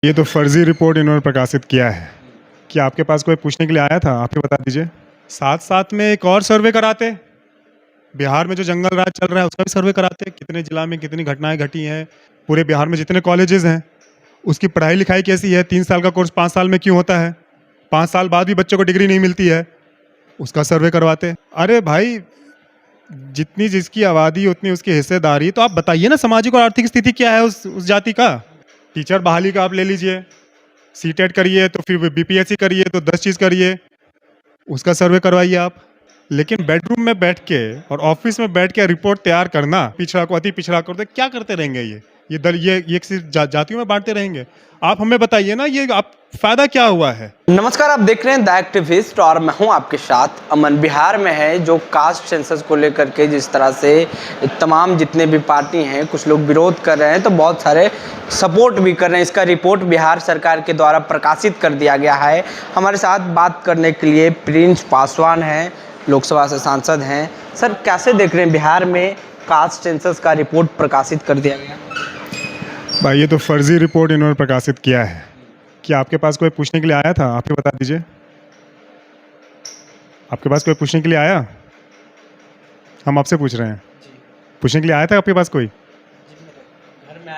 ये तो फर्जी रिपोर्ट इन्होंने प्रकाशित किया है कि आपके पास कोई पूछने के लिए आया था, आप ही बता दीजिए। साथ साथ में एक और सर्वे कराते, बिहार में जो जंगल राज चल रहा है उसका भी सर्वे कराते, कितने जिला में कितनी घटनाएं घटी हैं, पूरे बिहार में जितने कॉलेजेस हैं, उसकी पढ़ाई लिखाई कैसी है, 3 साल का कोर्स 5 साल में क्यों होता है, 5 साल बाद भी बच्चों को डिग्री नहीं मिलती है, उसका सर्वे करवाते। अरे भाई, जितनी जिसकी आबादी उतनी उसकी हिस्सेदारी, तो आप बताइए ना सामाजिक और आर्थिक स्थिति क्या है उस जाति का। टीचर बहाली का आप ले लीजिए, सीटेट करिए तो फिर बीपीएससी करिए तो 10 चीज़ करिए, उसका सर्वे करवाइए आप। लेकिन बेडरूम में बैठ के और ऑफिस में बैठ के रिपोर्ट तैयार करना, पिछड़ा को अति पिछड़ा कर दे, क्या करते रहेंगे ये दल, ये सिर्फ जातियों में बांटते रहेंगे। आप हमें बताइए ना, ये आप फायदा क्या हुआ है। नमस्कार, आप देख रहे हैं द एक्टिविस्ट और मैं हूं आपके साथ अमन। बिहार में है जो कास्ट सेंसस को लेकर के जिस तरह से तमाम जितने भी पार्टी हैं, कुछ लोग विरोध कर रहे हैं तो बहुत सारे सपोर्ट भी कर रहे हैं। इसका रिपोर्ट बिहार सरकार के द्वारा प्रकाशित कर दिया गया है। हमारे साथ बात करने के लिए प्रिंस पासवान हैं, लोकसभा से सांसद हैं। सर, कैसे देख रहे हैं बिहार में कास्ट सेंसस का रिपोर्ट प्रकाशित कर दिया गया? भाई, ये तो फर्जी रिपोर्ट इन्होंने प्रकाशित किया है कि आपके पास कोई पूछने के लिए आया था, आप ही बता दीजिए। आपके पास कोई पूछने के लिए आया? हम आपसे पूछ रहे हैं, पूछने के लिए आया था आपके पास कोई? घर में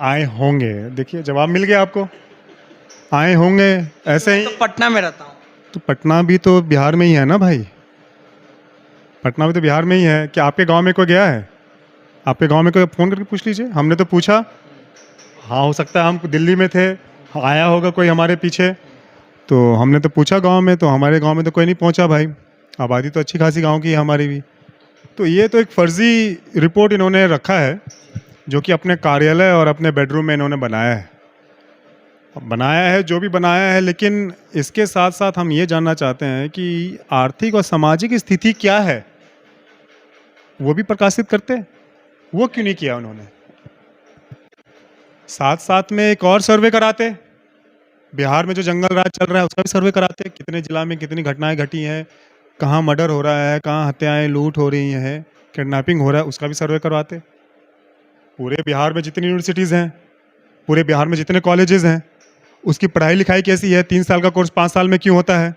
आए होंगे, देखिए जवाब मिल गया आपको, आए होंगे ऐसे ही। तो पटना में रहता हूँ। तो पटना भी तो बिहार में ही है ना भाई, पटना भी तो बिहार में ही है। क्या आपके गांव में कोई गया है? आपके गांव में कोई फ़ोन करके पूछ लीजिए, हमने तो पूछा। हाँ, हो सकता है हम दिल्ली में थे, आया होगा कोई हमारे पीछे, तो हमने तो पूछा गांव में, तो हमारे गांव में तो कोई नहीं पहुंचा भाई। आबादी तो अच्छी खासी गांव की है हमारी भी। तो ये तो एक फ़र्ज़ी रिपोर्ट इन्होंने रखा है, जो कि अपने कार्यालय और अपने बेडरूम में इन्होंने बनाया है जो भी बनाया है। लेकिन इसके साथ साथ हम ये जानना चाहते हैं कि आर्थिक और सामाजिक स्थिति क्या है, वो भी प्रकाशित करते। वो क्यों नहीं किया उन्होंने? साथ साथ में एक और सर्वे कराते, बिहार में जो जंगल राज चल रहा है उसका भी सर्वे कराते, कितने जिला में कितनी घटनाएं घटी हैं, कहाँ मर्डर हो रहा है, कहाँ हत्याएं लूट हो रही हैं, किडनैपिंग हो रहा है, उसका भी सर्वे करवाते। पूरे बिहार में जितनी यूनिवर्सिटीज़ हैं, पूरे बिहार में जितने कॉलेजेस हैं, उसकी पढ़ाई लिखाई कैसी है, 3 साल का कोर्स 5 साल में क्यों होता है,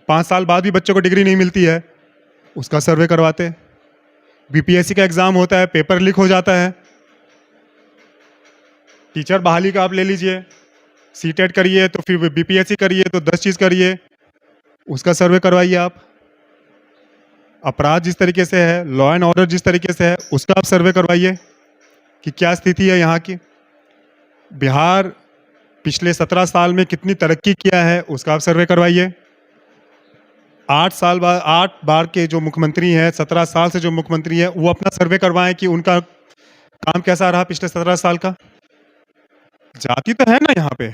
5 साल बाद भी बच्चों को डिग्री नहीं मिलती है, उसका सर्वे करवाते। बीपीएससी का एग्ज़ाम होता है, पेपर लीक हो जाता है। टीचर बहाली का आप ले लीजिए, सीटेट करिए तो फिर बीपीएससी करिए तो 10 चीज़ करिए, उसका सर्वे करवाइए आप। अपराध जिस तरीके से है, लॉ एंड ऑर्डर जिस तरीके से है, उसका आप सर्वे करवाइए कि क्या स्थिति है यहाँ की। बिहार पिछले 17 साल में कितनी तरक्की किया है, उसका आप सर्वे करवाइए। 8 बार के जो मुख्यमंत्री हैं, 17 साल से जो मुख्यमंत्री हैं, वो अपना सर्वे करवाएं कि उनका काम कैसा रहा पिछले 17 साल का। जाति तो है ना यहाँ पे,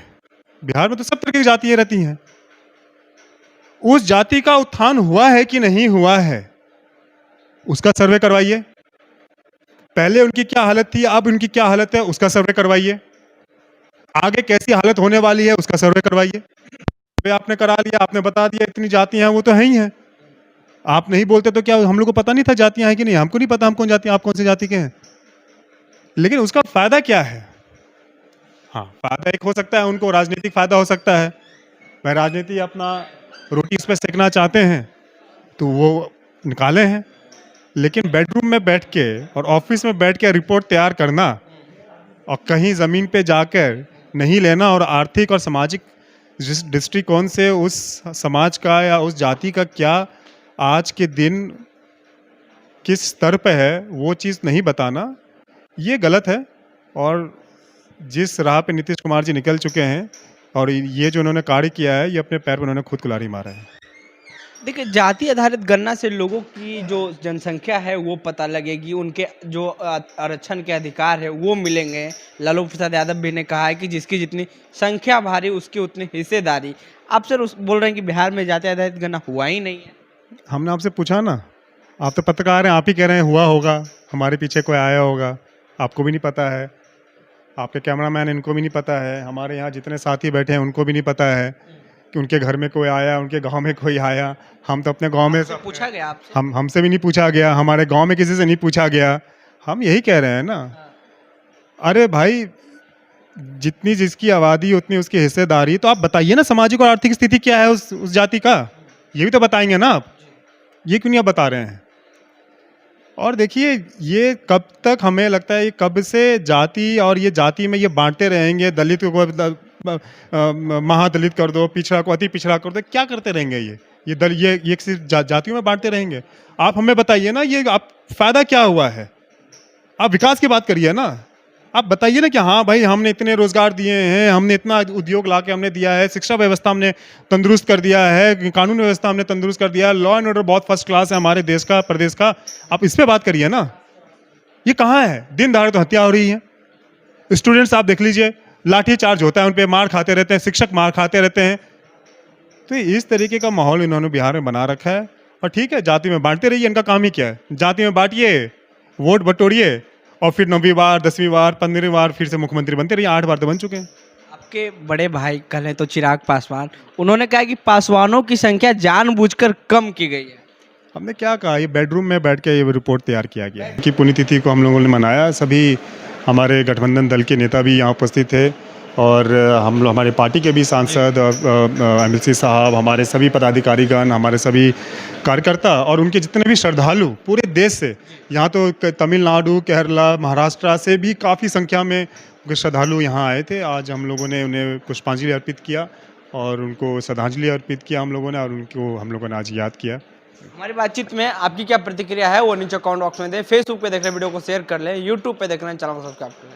बिहार में तो सब तरह की जातियां रहती हैं। उस जाति का उत्थान हुआ है कि नहीं हुआ है, उसका सर्वे करवाइए। पहले उनकी क्या हालत थी, अब उनकी क्या हालत है, उसका सर्वे करवाइए। आगे कैसी हालत होने वाली है, उसका सर्वे करवाइए। आपने करा लिया, आपने बता दिया इतनी जातियां हैं, वो तो है ही हैं। आप नहीं बोलते तो क्या हम लोग को पता नहीं था जातियां हैं कि नहीं? हमको नहीं पता हम कौन जाति, आप कौन सी जाति के हैं। लेकिन उसका फायदा क्या है? हाँ, फायदा एक हो सकता है, उनको राजनीतिक फायदा हो सकता है। वह राजनीति अपना रोटी इस पर सेकना चाहते हैं तो वो निकाले हैं। लेकिन बेडरूम में बैठ के और ऑफिस में बैठ के रिपोर्ट तैयार करना और कहीं ज़मीन पे जाकर नहीं लेना, और आर्थिक और सामाजिक जिस दृष्टिकोण से उस समाज का या उस जाति का क्या आज के दिन किस स्तर पे है, वो चीज़ नहीं बताना, ये गलत है। और जिस राह पे नीतीश कुमार जी निकल चुके हैं और ये जो उन्होंने कार्य किया है, ये अपने पैर पर उन्होंने खुद कुल्हाड़ी मारा है। देखिए, जाति आधारित गणना से लोगों की जो जनसंख्या है वो पता लगेगी, उनके जो आरक्षण के अधिकार है वो मिलेंगे। लालू प्रसाद यादव भी ने कहा है कि जिसकी जितनी संख्या भारी उसकी उतनी हिस्सेदारी। आप सर बोल रहे हैं कि बिहार में जाति आधारित गणना हुआ ही नहीं है। हमने आपसे पूछा ना, आप तो पत्रकार हैं, आप ही कह रहे हैं हुआ होगा, हमारे पीछे कोई आया होगा, आपको भी नहीं पता है, आपके कैमरामैन इनको भी नहीं पता है, हमारे यहाँ जितने साथी बैठे हैं उनको भी नहीं पता है कि उनके घर में कोई आया, उनके गांव में कोई आया। हम तो अपने गांव में पूछा गया आपसे? हमसे भी नहीं पूछा गया, हमारे गांव में किसी से नहीं पूछा गया। हम यही कह रहे हैं ना। अरे भाई, जितनी जिसकी आबादी उतनी उसकी हिस्सेदारी। तो आप बताइए ना सामाजिक और आर्थिक स्थिति क्या है उस जाति का, ये भी तो बताएंगे ना आप। ये क्यों नहीं आप बता रहे हैं? और देखिए ये कब तक, हमें लगता है ये कब से जाति और ये जाति में ये बांटते रहेंगे, दलित को महादलित कर दो, पिछड़ा को अति पिछड़ा कर दो, क्या करते रहेंगे ये दल ये सिर्फ जातियों में बांटते रहेंगे। आप हमें बताइए ना, ये आप फायदा क्या हुआ है? आप विकास की बात करिए ना, आप बताइए ना कि हाँ भाई हमने इतने रोजगार दिए हैं, हमने इतना उद्योग ला के हमने दिया है, शिक्षा व्यवस्था हमने तंदुरुस्त कर दिया है, कानून व्यवस्था हमने तंदुरुस्त कर दिया है, लॉ एंड ऑर्डर बहुत फर्स्ट क्लास है हमारे देश का, प्रदेश का। आप इस पे बात करिए ना। ये कहाँ है? दिन दहाड़े तो हत्या हो रही है, स्टूडेंट्स आप देख लीजिए, लाठी चार्ज होता है उन पे, मार खाते रहते हैं, शिक्षक मार खाते रहते हैं। तो इस तरीके का माहौल इन्होंने बिहार में बना रखा है। और ठीक है, जाति में बांटते रहिए, इनका काम ही क्या है? जाति में बांटिए, वोट बटोरिए, और फिर 9वीं बार 10वीं बार 15वीं बार फिर से मुख्यमंत्री बनते रहिए। 8 बार तो बन चुके हैं। आपके बड़े भाई कहें तो चिराग पासवान, उन्होंने कहा कि पासवानों की संख्या जानबूझकर कम की गई है। हमने क्या कहा, ये बेडरूम में बैठ के ये रिपोर्ट तैयार किया गया है कि पुण्यतिथि को हम लोगों ने मनाया। सभी हमारे गठबंधन दल के नेता भी यहाँ उपस्थित थे, और हम लोग, हमारे पार्टी के भी सांसद, एमएलसी साहब, हमारे सभी पदाधिकारीगण, हमारे सभी कार्यकर्ता और उनके जितने भी श्रद्धालु पूरे देश से, यहाँ तो तमिलनाडु, केरला, महाराष्ट्र से भी काफ़ी संख्या में श्रद्धालु यहाँ आए थे। आज हम लोगों ने उन्हें पुष्पांजलि अर्पित किया और उनको श्रद्धांजलि अर्पित किया हम लोगों ने, और उनको हम लोगों ने आज याद किया। हमारी बातचीत में आपकी क्या प्रतिक्रिया है वो नीचे कमेंट बॉक्स में दें। फेसबुक पे देख रहे वीडियो को शेयर कर लें, यूट्यूब पे देख रहे हैं चैनल को सब्सक्राइब कर लें।